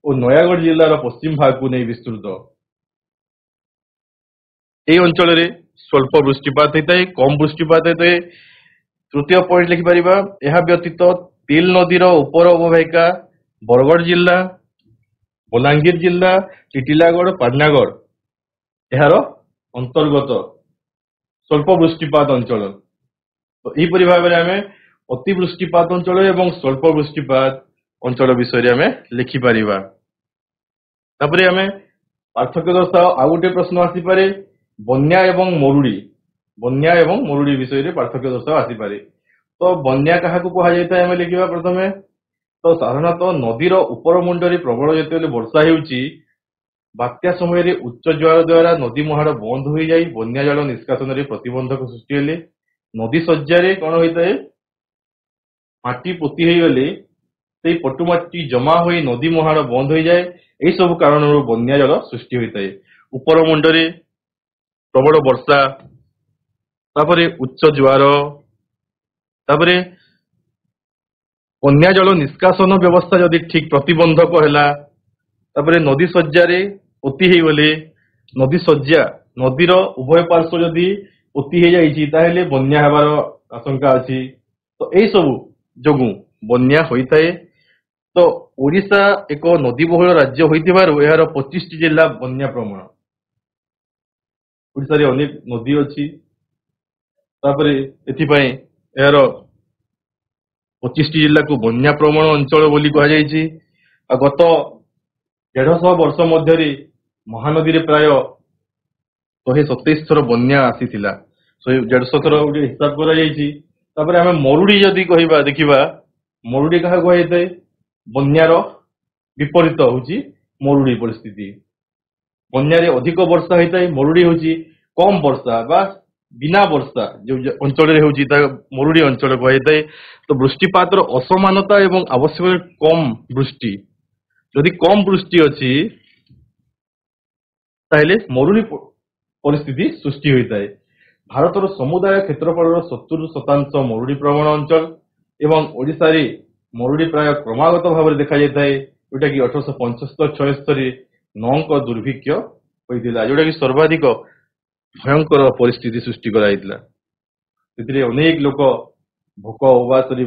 ଓ ନୟାଗଡ଼ ଜିଲ୍ଲାର ପଶ୍ଚିମ ଭାଗକୁ ନେଇ ବିସ୍ତୃତ। ଏହି ଅଞ୍ଚଳରେ ସ୍ୱଳ୍ପ ବୃଷ୍ଟିପାତ ହୋଇଥାଏ, କମ ବୃଷ୍ଟିପାତ ହୋଇଥାଏ। ତୃତୀୟ ପଏଣ୍ଟ ଲେଖିପାରିବା, ଏହା ବ୍ୟତୀତ ତିଲ ନଦୀର ଉପର ଅବବାହିକା ବରଗଡ଼ ଜିଲ୍ଲା, ବଲାଙ୍ଗୀର ଜିଲ୍ଲା, ଟିଟିଲାଗଡ଼, ପାଟନାଗଡ଼ ଏହାର ଅନ୍ତର୍ଗତ ସ୍ୱଳ୍ପ ବୃଷ୍ଟିପାତ ଅଞ୍ଚଳ। ତ ଏହିପରି ଭାବରେ ଆମେ ଅତି ବୃଷ୍ଟିପାତ ଅଞ୍ଚଳ ଏବଂ ସ୍ୱଳ୍ପ ବୃଷ୍ଟିପାତ ଅଞ୍ଚଳ ବିଷୟରେ ଆମେ ଲେଖିପାରିବା। ତାପରେ ଆମେ ପାର୍ଥକ୍ୟ ଦର୍ଶାଅ। ଆଉ ଗୋଟିଏ ପ୍ରଶ୍ନ ଆସିପାରେ, ବନ୍ୟା ଏବଂ ମରୁଡି ବିଷୟରେ ପାର୍ଥକ୍ୟ ଦର୍ଶାଅ ଆସିପାରେ। ତ ବନ୍ୟା କାହାକୁ କୁହାଯାଇଥାଏ ଆମେ ଲେଖିବା ପ୍ରଥମେ। ତ ସାଧାରଣତଃ ନଦୀର ଉପର ମୁଣ୍ଡରେ ପ୍ରବଳ ଯେତେବେଳେ ବର୍ଷା ହେଉଛି, ବାତ୍ୟା ସମୟରେ ଉଚ୍ଚ ଜୁଆର ଦ୍ୱାରା ନଦୀ ମୁହାଣ ବନ୍ଦ ହୋଇଯାଇ ବନ୍ୟା ଜଳ ନିଷ୍କାସନରେ ପ୍ରତିବନ୍ଧକ ସୃଷ୍ଟି ହେଲେ ନଦୀ ଶଯ୍ୟାରେ କଣ ହୋଇଥାଏ, ମାଟି ପୋତି ହେଇଗଲେ ସେଇ ପଟୁ ମାଟି ଜମା ହୋଇ ନଦୀ ମୁହାଣ ବନ୍ଦ ହୋଇଯାଏ। ଏହି ସବୁ କାରଣରୁ ବନ୍ୟା ଜଳ ସୃଷ୍ଟି ହୋଇଥାଏ। ଉପର ମୁଣ୍ଡରେ ପ୍ରବଳ ବର୍ଷା, ତାପରେ ଉଚ୍ଚ ଜୁଆର, ତାପରେ ବନ୍ୟା ଜଳ ନିଷ୍କାସନ ବ୍ୟବସ୍ଥା ଯଦି ଠିକ ପ୍ରତିବନ୍ଧକ ହେଲା, ତାପରେ ନଦୀ ଶଯ୍ୟାରେ ପୋତି ହେଇଗଲେ ନଦୀର ଉଭୟ ପାର୍ଶ୍ୱ ଯଦି ପୋତି ହେଇଯାଇଛି ତାହେଲେ ବନ୍ୟା ହେବାର ଆଶଙ୍କା ଅଛି। ତ ଏଇ ସବୁ ଯୋଗୁଁ ବନ୍ୟା ହୋଇଥାଏ। ତ ଓଡ଼ିଶା ଏକ ନଦୀବହୁଳ ରାଜ୍ୟ ହୋଇଥିବାରୁ ଏହାର 25ଟି ଜିଲ୍ଲା ବନ୍ୟା ପ୍ରବଣ। ଓଡ଼ିଶାରେ ଅନେକ ନଦୀ ଅଛି, ତାପରେ ଏଥିପାଇଁ ଏହାର 25ଟି ଜିଲ୍ଲାକୁ ବନ୍ୟା ପ୍ରବଣ ଅଞ୍ଚଳ ବୋଲି କୁହାଯାଇଛି। ଆଉ ଗତ 150 ବର୍ଷ ମଧ୍ୟରେ ମହାନଦୀରେ ପ୍ରାୟ 127 ଥର ବନ୍ୟା ଆସିଥିଲା। 150 ଥର ଗୋଟେ ହିସାବ କରାଯାଇଛି। ତାପରେ ଆମେ ମରୁଡି ଯଦି ଦେଖିବା ମରୁଡି କାହାକୁ କୁହାଯାଇଥାଏ? ବନ୍ୟାର ବିପରୀତ ହଉଛି ମରୁଡି ପରିସ୍ଥିତି। ବନ୍ୟାରେ ଅଧିକ ବର୍ଷା ହୋଇଥାଏ, ମରୁଡି ହଉଛି କମ ବର୍ଷା ବା ବିନା ବର୍ଷା ଯୋଉ ଅଞ୍ଚଳରେ ହେଉଛି ତାହା ମରୁଡି ଅଞ୍ଚଳ କୁହାଯାଇଥାଏ। ତ ବୃଷ୍ଟିପାତର ଅସମାନତା ଏବଂ ଆବଶ୍ୟକ କମ ବୃଷ୍ଟି, ଯଦି କମ ବୃଷ୍ଟି ଅଛି ତାହେଲେ ମରୁଡି ପରିସ୍ଥିତି ସୃଷ୍ଟି ହୋଇଥାଏ। ଭାରତର ସମୁଦାୟ କ୍ଷେତ୍ରଫଳର 70% ମରୁଡି ପ୍ରବଣ ଅଞ୍ଚଳ ଏବଂ ଓଡ଼ିଶାରେ ମରୁଡି ପ୍ରାୟ କ୍ରମାଗତ ଭାବରେ ଦେଖାଯାଇଥାଏ, ଯୋଉଟା କି 1875-76 ନଅଙ୍କ ଦୁର୍ଭିକ୍ଷ ହୋଇଥିଲା, ଯୋଉଟା କି ସର୍ବାଧିକ ଭୟଙ୍କର ପରିସ୍ଥିତି ସୃଷ୍ଟି କରାଯାଇଥିଲା। ସେଥିରେ ଅନେକ ଲୋକ ଭୋକ ଉପାସରେ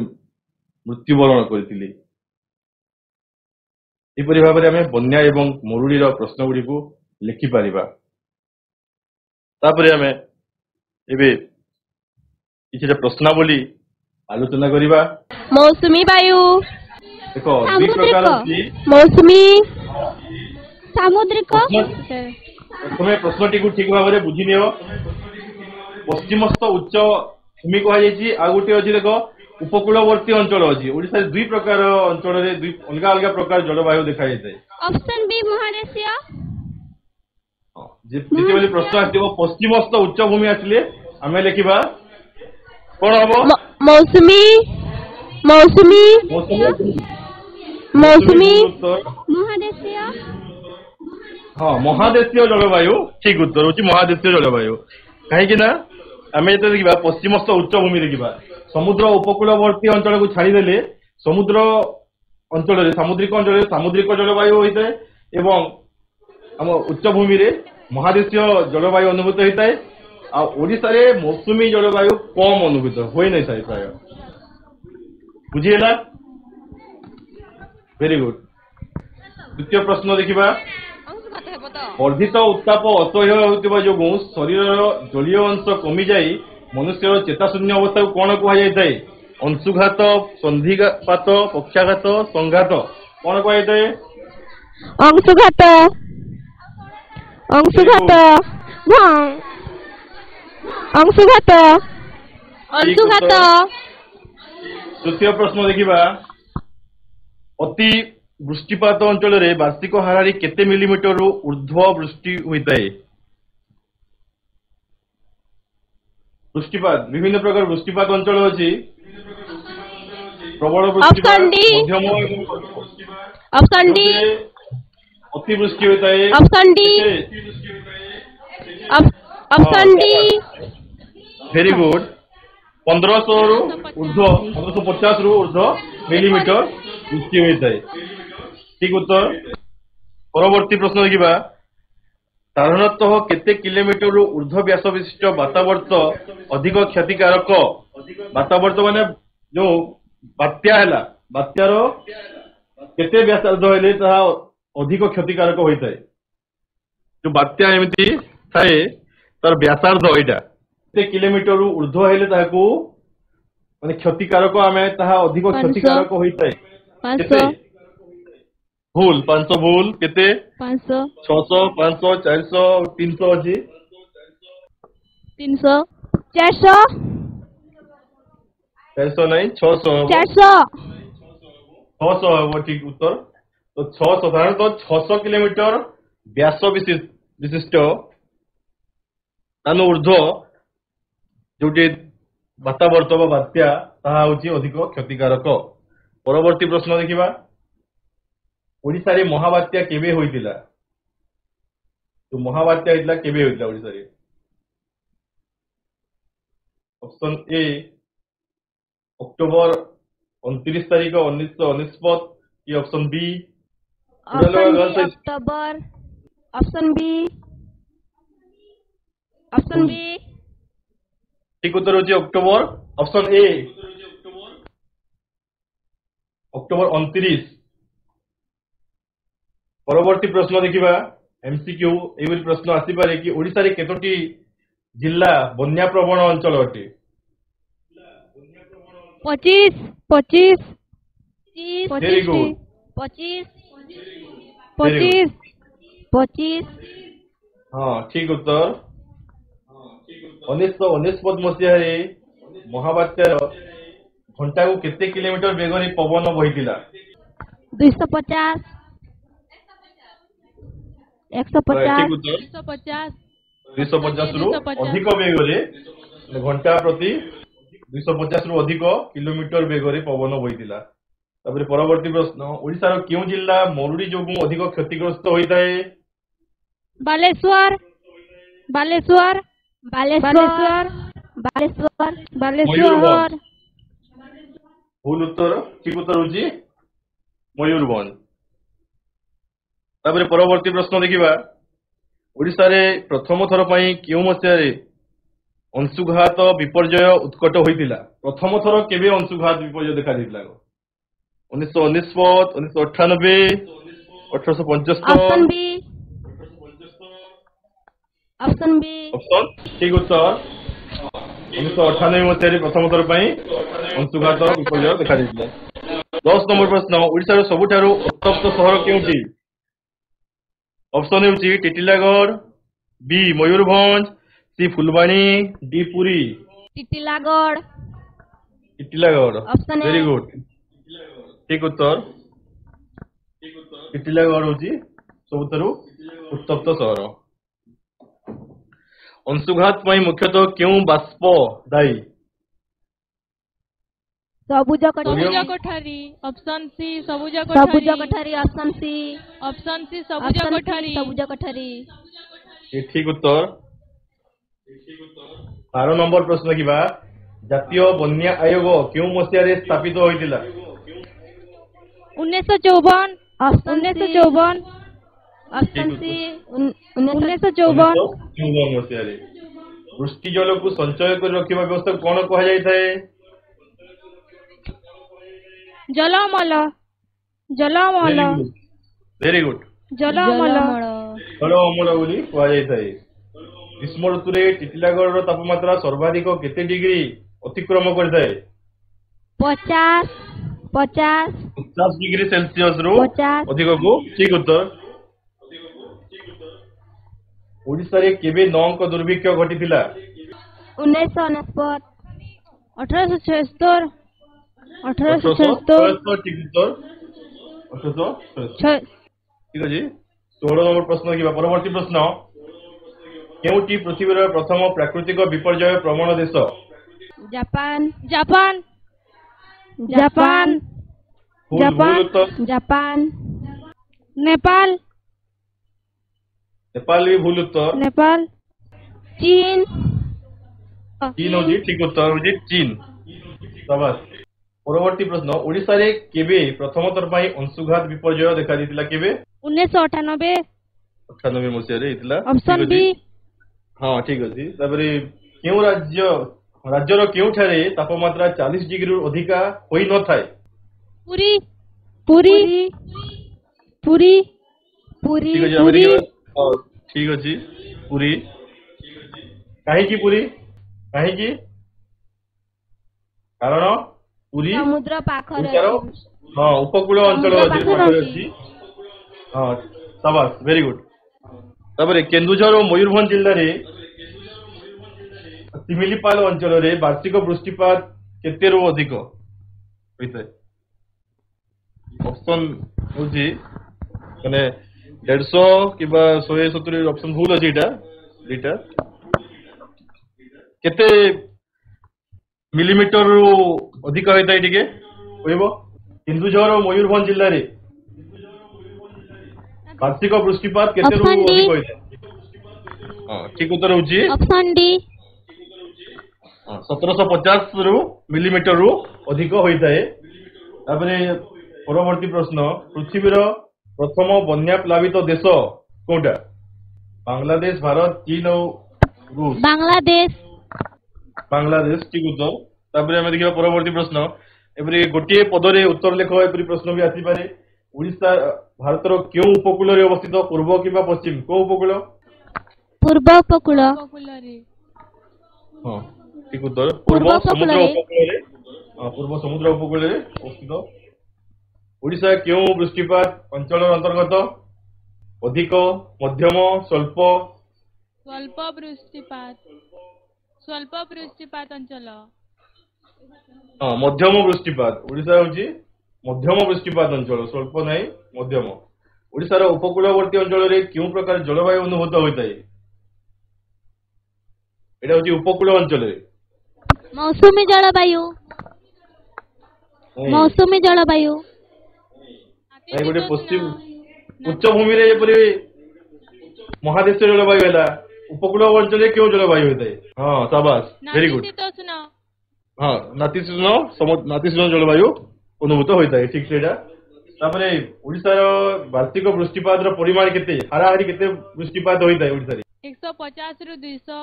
ମୃତ୍ୟୁବରଣ କରିଥିଲେ। ଏପରି ଭାବରେ ଆମେ ବନ୍ୟା ଏବଂ ମରୁଡିର ପ୍ରଶ୍ନ ଗୁଡିକୁ ଲେଖିପାରିବା। ତାପରେ ଆମେ ଏବେ କିଛିଟା ପ୍ରଶ୍ନାବଳୀ ଆଲୋଚନା କରିବା। ମୌସୁମୀ ବାୟୁ, ଦେଖ ଦୁଇ ପ୍ରକାର ଅଛି। ମୌସୁମୀ ସାମୁଦ୍ରିକ। ପ୍ରଥମେ ପ୍ରଶ୍ନଟିକୁ ଠିକ ଭାବରେ ବୁଝିନିଅ। ପଶ୍ଚିମସ୍ଥ ଉଚ୍ଚ ଭୂମି କୁହାଯାଇଛି, ଆଉ ଗୋଟିଏ ଅଛି ଦେଖ ଉପକୂଳବର୍ତ୍ତୀ ଅଞ୍ଚଳ ଅଛି। ଓଡ଼ିଶାରେ ଦୁଇ ପ୍ରକାର ଅଞ୍ଚଳରେ ଦୁଇ ଅଲଗା ଅଲଗା ପ୍ରକାର ଜଳବାୟୁ ଦେଖାଯାଇଥାଏ। ଅପସନ ବି ମହାଦେଶୀୟ। ଯେତେବେଳେ ପ୍ରଶ୍ନ ଆସିବ ପଶ୍ଚିମସ୍ଥ ଉଚ୍ଚ ଭୂମି ଆସିଲେ ଆମେ ଲେଖିବା କଣ ହବ? ମୌସୁମୀ ମହାଦେଶୀୟ। ହଁ, ମହାଦେଶୀୟ ଜଳବାୟୁ ଠିକ ଉତ୍ତର ହଉଛି ମହାଦେଶୀୟ ଜଳବାୟୁ। କାହିଁକି ନା ଆମେ ଯେତେବେଳେ ଦେଖିବା ପଶ୍ଚିମସ୍ଥ ଉଚ୍ଚ ଭୂମି ଦେଖିବା, ସମୁଦ୍ର ଉପକୂଳବର୍ତ୍ତୀ ଅଞ୍ଚଳକୁ ଛାଡ଼ିଦେଲେ ସମୁଦ୍ର ଅଞ୍ଚଳରେ ସାମୁଦ୍ରିକ ଜଳବାୟୁ ହୋଇଥାଏ ଏବଂ ଆମ ଉଚ୍ଚ ଭୂମିରେ महादेशीय जलवायु अनुभूत होता है ओडिशा रे मौसुमी जलवायु कम अनुभूत होई नहीं थाए प्राय बुझीला वेरी गुड। द्वितीय प्रश्न देखिबा वर्धित उत्ताप असह्य होतिबा जोगु शरीर जलीय अंश कमी जाई मनुष्य चेताशून्य अवस्था को कौन कह जाए अंशुघात संधिपात पक्षाघात संघात कौन कह जाए अंशुघात अंशुघात अंशुघात अंशुघात। तृतीय प्रश्न देखिबा अति वृष्टिपात अंचल रे वार्षिक हारारी केते मिलीमीटर रु ऊर्ध्व वृष्टि होता है। वृष्टिपात विभिन्न प्रकार वृष्टिपात अंचल अछि प्रबल वृष्टिपात मध्यम ऑप्शन डी अतिवृष्टि होता है option D option D very good 1500 रु ऊर्ध्व 1550 रु ऊर्ध्व मिलीमीटर वृष्टि होता है ठीक उत्तर। परवर्ती प्रश्न देखिबा साधारणतः केते किलोमीटर रु ऊर्ध्व व्यास विशिष्ट वातावर्त अधिक क्षतिकारक वातावर्त माने जो बात्या हैला बात्यार केते व्यासार्ध हेले ताहा अधिक क्षतिकारक होइताय जो बात्या एमिति थाए तार व्यासार्ध एटा केते किलोमीटर रु ऊर्ध्व हेले ताहाकू माने क्षतिकारक आमे ताहा अधिक क्षतिकारक होइताय 500 भूल 500 भूल केते 500 600 500 400 300 अछि 300 400 400 नहीं 600 400 600 वो ठीक उत्तर। तो 600 साधारणतः 600 किलोमीटर व्यास विशिष्ट तानु ऊर्ध्व जोटी वातावर्त वा बात्या ताहा होची अधिक क्षतिकारक। परवर्ती प्रश्न देखिबा ओडिसा रे महाबात्या केबे होइतिला तो महाबात्या होइतिला केबे होइतिला ओडिसा रे ऑप्शन ए अक्टोबर 29 तारीख 1949 की option B October option B option B ठीक उत्तर होची अक्टोबर ऑप्शन ए अक्टोबर 29। परवर्ती प्रश्न देखिबा एमसीक्यू एवरी प्रश्न आसी पारे कि ओडिसा रे केतोटी जिल्ला बन्या प्रवण अंचल अटे 25 25 वेरी गुड 25 25 25 हाँ ठीक उत्तर 1949 मसीह महाबात्यार घंटा को केते किलोमीटर बेगरे पवन बहितिला 250 150 250 रु अधिक बेगरे घंटा प्रति 250 रु अधिक किलोमीटर बेगरे पवन बहितिला। तापर परवर्ती प्रश्न ओडिसा रो क्यों जिल्ला मरुड़ी जोगु अधिक क्षतिग्रस्त होइता है बालेश्वर बालेश्वर बालेश्वर बालेश्वर बालेश्वर भूल उत्तर ठीक उत्तर होची मयूरभंज। तापर परवर्ती प्रश्न देखिबा ओडिसा रे प्रथम थर पई क्यों मसिया रे अंशुघात विपर्यय उत्कट होइतिला प्रथम थर केबे अंशुघात विपर्यय देखा दिला 1949 1998 1875 option B option B option ठीक उत्तर 1998 मसीह प्रथम थर पई अंशुघात विपर्यय देखा दिला। 10 नंबर प्रश्न ओडिसा रो सबुठारो उत्तप्त शहर केउटी ऑप्शन होची Titilagarh B Mayurbhanj C Phulbani D Puri Titilagarh Titilagarh option A very good ठीक उत्तर टिटिलागढ़ होची सबुठारो उत्तप्त शहर। अंशुघात पई मुख्यतः क्यों बाष्प दायी सबुज सबुज कोठारी ऑप्शन सी सबुज कोठारी ऑप्शन सी सबुज कोठारी सबुज कोठारी ये ठीक उत्तर। 12 नंबर प्रश्न किबा जातीय बन्या आयोग क्यों मसिया रे स्थापित होइतिला 1954 1954 ଅପସନ୍ ସି 1954 1954 ମସିହାରେ ବୃଷ୍ଟି ଜଳକୁ ସଞ୍ଚୟ କରି ରଖିବା ବ୍ୟବସ୍ଥା କଣ କୁହାଯାଇଥାଏ? ଜଳମଲ ଜଳମଲ ଭେରି ଗୁଡ ଜଳମଲ ଜଳ ଅମଳ ବୋଲି କୁହାଯାଇଥାଏ। ଗ୍ରୀଷ୍ମ ଋତୁରେ ଟିଟିଲାଗଡ଼ର ତାପମାତ୍ରା ସର୍ବାଧିକ କେତେ ଡିଗ୍ରୀ ଅତିକ୍ରମ କରିଥାଏ? 50 50 ଡିଗ୍ରୀ ସେଲସିୟସ ରୁ 50 ଅଧିକକୁ ଠିକ ଉତ୍ତର। ଓଡ଼ିଶାରେ କେବେ ନଅଙ୍କ ଦୁର୍ଭିକ୍ଷ ଘଟିଥିଲା? 1969 1876 1876 ଠିକ ଉତ୍ତର। 1876 ଠିକ ଅଛି। 16 ନମ୍ବର ପ୍ରଶ୍ନ ଦେଖିବା। ପରବର୍ତ୍ତୀ ପ୍ରଶ୍ନ, କେଉଁଟି ପୃଥିବୀର ପ୍ରଥମ ପ୍ରାକୃତିକ ବିପର୍ଯ୍ୟୟ ପ୍ରବଣ ଦେଶ? ଜାପାନ ଜାପାନ ଜାପାନ ଭୁଲ ଉତ୍ତର। ଜାପାନ ନେପାଳ ନେପାଳ ବି ଭୁଲ ଉତ୍ତର। ନେପାଳ ଚୀନ ଚୀନ ହଉଛି ଠିକ ଉତ୍ତର, ହଉଛି ଚୀନ। ସାବାସ। ପରବର୍ତ୍ତୀ ପ୍ରଶ୍ନ, ଓଡ଼ିଶାରେ କେବେ ପ୍ରଥମ ଥର ପାଇଁ ଅଂଶୁଘାତ ବିପର୍ଯ୍ୟୟ ଦେଖାଦେଇଥିଲା? କେବେ? 1998 98 ମସିହାରେ ହେଇଥିଲା। ଅପସନ୍ ଠିକ ବି ଅଛି। ହଁ ଠିକ ଅଛି। ତାପରେ କେଉଁ ରାଜ୍ୟର କେଉଁଠାରେ ତାପମାତ୍ରା 40 ଡିଗ୍ରୀରୁ ଅଧିକା ହୋଇନଥାଏ? ପୁରୀ ପୁରୀ ପୁରୀ ପୁରୀ ଠିକ ଅଛି। ଆମେ ଦେଖିବା। ହଁ, ଠିକ ଅଛି। ପୁରୀ। କାହିଁକି ପୁରୀ? କାହିଁକି? କାରଣ ପୁରୀ ସମୁଦ୍ର ପାଖରେ ଓଡ଼ିଶାର ଅଛି। ଉପକୂଳ ଅଞ୍ଚଳ ସମୁଦ୍ର ପାଖରେ ଅଛି। ହଁ ସାବାସ, ଭେରି ଗୁଡ। ତାପରେ କେନ୍ଦୁଝର ଓ ମୟୂରଭଞ୍ଜ ଜିଲ୍ଲାରେ ଶିମିଳିପାଳ ଅଞ୍ଚଳରେ ବାର୍ଷିକ ବୃଷ୍ଟିପାତ କେତେରୁ ଅଧିକ ହୋଇଥାଏ? ଅପସନ ହଉଛି ମାନେ 150 କିମ୍ବା 170। ଅପସନ ଭୁଲ ଅଛି ଏଇଟା ଦୁଇଟା। କେତେ ମିଲିମିଟରରୁ ଅଧିକ ହୋଇଥାଏ ଟିକେ କହିବ? କେନ୍ଦୁଝର ଓ ମୟୂରଭଞ୍ଜ ଜିଲ୍ଲାରେ ବାର୍ଷିକ ବୃଷ୍ଟିପାତ କେତେରୁ ଅପସନ୍ ଡି। ଅଧିକ ହୋଇଥାଏ? ହଁ ଠିକ ଉତ୍ତର ହଉଛି ଅପସନ୍ ଡି 1750 ମିଲିମିଟରରୁ ଅଧିକ ହୋଇଥାଏ। ତାପରେ ପରବର୍ତ୍ତୀ ପ୍ରଶ୍ନ, ପୃଥିବୀର ପ୍ରଥମ ବନ୍ୟା ପ୍ଲାବିତ ଦେଶ କୋଉଟା? ବାଂଲାଦେଶ, ଭାରତ, ଚୀନ ଆଉ ରୁଷ? ବାଂଲାଦେଶ ବାଂଲାଦେଶ ଠିକ ଉତ୍ତର। ତାପରେ ଆମେ ଦେଖିବା ପରବର୍ତ୍ତୀ ପ୍ରଶ୍ନ। ଏପରି ଗୋଟିଏ ପଦରେ ଉତ୍ତର ଲେଖ। ଏପରି ପ୍ରଶ୍ନ ବି ଆସିପାରେ। ଓଡ଼ିଶା ଭାରତର କେଉଁ ଉପକୂଳରେ ଅବସ୍ଥିତ? ପୂର୍ବ କିମ୍ବା ପଶ୍ଚିମ? କୋଉ ଉପକୂଳ? ପୂର୍ବ ଉପକୂଳ ହଁ ଠିକ ଉତ୍ତର। ପୂର୍ବ ସମୁଦ୍ର ଉପକୂଳରେ। ଉପକୂଳରେ। ପୂର୍ବ ସମୁଦ୍ର ଉପକୂଳରେ ଅବସ୍ଥିତ। ଓଡ଼ିଶା କେଉଁ ବୃଷ୍ଟିପାତ ଅଞ୍ଚଳର ଅନ୍ତର୍ଗତ? ଅଧିକ, ମଧ୍ୟମ, ସ୍ୱଳ୍ପ? ସ୍ୱଳ୍ପ ବୃଷ୍ଟିପାତ ଅଞ୍ଚଳ। ମଧ୍ୟମ ବୃଷ୍ଟିପାତ। ଓଡ଼ିଶା ହଉଛି ମଧ୍ୟମ ବୃଷ୍ଟିପାତ ଅଞ୍ଚଳ, ସ୍ୱଳ୍ପ ନାହିଁ, ମଧ୍ୟମ। ଓଡ଼ିଶାର ଉପକୂଳବର୍ତ୍ତୀ ଅଞ୍ଚଳରେ କେଉଁ ପ୍ରକାର ଜଳବାୟୁ ଅନୁଭୂତ ହୋଇଥାଏ? ଏଇଟା ହଉଛି ଉପକୂଳ ଅଞ୍ଚଳରେ। ମୌସୁମୀ ଜଳବାୟୁ ନାଇଁ, ଗୋଟେ ପଶ୍ଚିମ ଉଚ୍ଚଭୂମିରେ ଯେପରି ମହାଦେଶୀୟ ଜଳବାୟୁ ହେଲା, ଉପକୂଳ ଅଞ୍ଚଳରେ କେଉଁ ଜଳବାୟୁ ହୋଇଥାଏ? ହଁ ସାବାସ, ଭେରି ଗୁଡ। ହଁ ନାତିଶୀତୋଷ୍ଣ ଜଳବାୟୁ ଅନୁଭୂତ ହୋଇଥାଏ, ଠିକ ସେଇଟା। ତାପରେ ଓଡ଼ିଶାର ବାର୍ଷିକ ବୃଷ୍ଟିପାତର ପରିମାଣ କେତେ? ହାରାହାରି କେତେ ବୃଷ୍ଟିପାତ ହୋଇଥାଏ ଓଡ଼ିଶାରେ? 150 ରୁ 200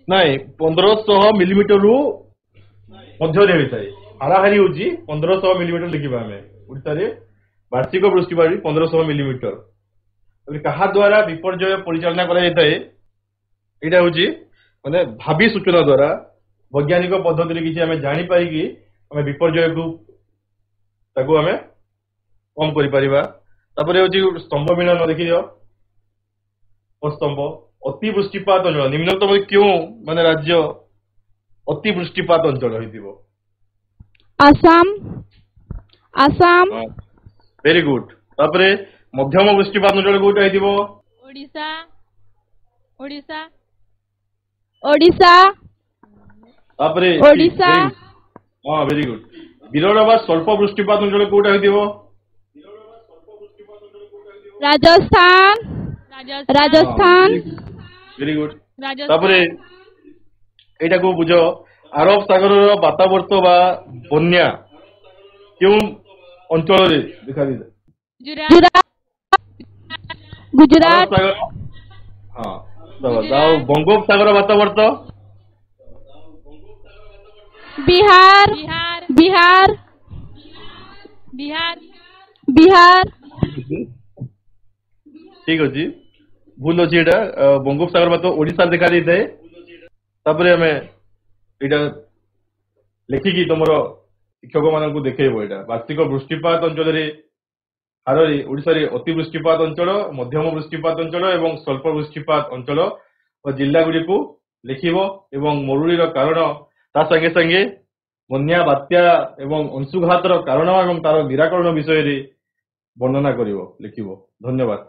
ନାଇଁ, 1500 ମିଲିମିଟରରୁ ମଧ୍ୟରେ ହୋଇଥାଏ। ହାରାହାରି ହଉଛି 1500 ମିଲିମିଟର ଦେଖିବା ଆମେ। ଓଡ଼ିଶାରେ ବାର୍ଷିକ ବୃଷ୍ଟିପାତ 1500 ମିଲିମିଟର। କାହା ଦ୍ୱାରା ବିପର୍ଯ୍ୟୟ ପରିଚାଳନା କରାଯାଇଥାଏ? ଏଇଟା ହଉଛି ମାନେ ଭାବି ସୂଚନା ଦ୍ୱାରା ବୈଜ୍ଞାନିକ ପଦ୍ଧତିରେ କିଛି ଆମେ ଜାଣିପାରିକି ଆମେ ବିପର୍ଯ୍ୟୟକୁ ତାକୁ ଆମେ କମ କରିପାରିବା। ତାପରେ ହଉଛି ସ୍ତମ୍ଭ ମିଳନ ଦେଖିଦିଅ। ସ୍ତମ୍ଭ ଅତି ବୃଷ୍ଟିପାତ ଅଞ୍ଚଳ ନିମ୍ନତମ କେଉଁ ମାନେ ରାଜ୍ୟ ଅତି ବୃଷ୍ଟିପାତ ଅଞ୍ଚଳ ହେଇଥିବ? Assam very good. ତାପରେ ମଧ୍ୟମ ବୃଷ୍ଟିପାତ ଅଞ୍ଚଳ କୋଉଟା ହେଇଥିବ? ଓଡ଼ିଶା ତାପରେ ଓଡ଼ିଶା। ହଁ ଭେରି ଗୁଡ। ବିରଳ ବା ସ୍ୱଳ୍ପ ବୃଷ୍ଟିପାତ ଅଞ୍ଚଳ କୋଉଟା ହେଇଥିବ? Rajasthan very good. ତାପରେ ଏଇଟାକୁ ବୁଝ, ଆରବ ସାଗରର ବାତାବର୍ତ୍ତ ବା ବନ୍ୟା କେଉଁ ଅଞ୍ଚଳରେ ଦେଖାଯାଇଥାଏ? गुजरात गुजरात ସାଗର ହଁ ଆଉ ବଙ୍ଗୋପସାଗର ବାତାବର୍ତ୍ତ बिहार बिहार बिहार बिहार ଠିକ ଅଛି ଭୁଲ ଅଛି ଏଇଟା ବଙ୍ଗୋପସାଗର ବାତ ଓଡିଶାରେ ଦେଖା ଦେଇଥାଏ ତାପରେ ଆମେ ଏଇଟା ଲେଖିକି ତମର ଶିକ୍ଷକ ମାନଙ୍କୁ ଦେଖେଇବ ଏଇଟା ବାର୍ଷିକ ବୃଷ୍ଟିପାତ ଅଞ୍ଚଳରେ ହାରରେ ଓଡିଶାରେ ଅତି ବୃଷ୍ଟିପାତ ଅଞ୍ଚଳ ମଧ୍ୟମ ବୃଷ୍ଟିପାତ ଅଞ୍ଚଳ ଏବଂ ସ୍ୱଳ୍ପ ବୃଷ୍ଟିପାତ ଅଞ୍ଚଳ ଓ ଜିଲ୍ଲା ଗୁଡିକୁ ଲେଖିବ ଏବଂ ମରୁଡ଼ିର କାରଣ ତା ସାଙ୍ଗେ ସାଙ୍ଗେ ବନ୍ୟା ବାତ୍ୟା ଏବଂ ଅଂଶୁଘାତର କାରଣ ଏବଂ ତାର ନିରାକରଣ ବିଷୟରେ ବର୍ଣ୍ଣନା କରିବ ଲେଖିବ ଧନ୍ୟବାଦ।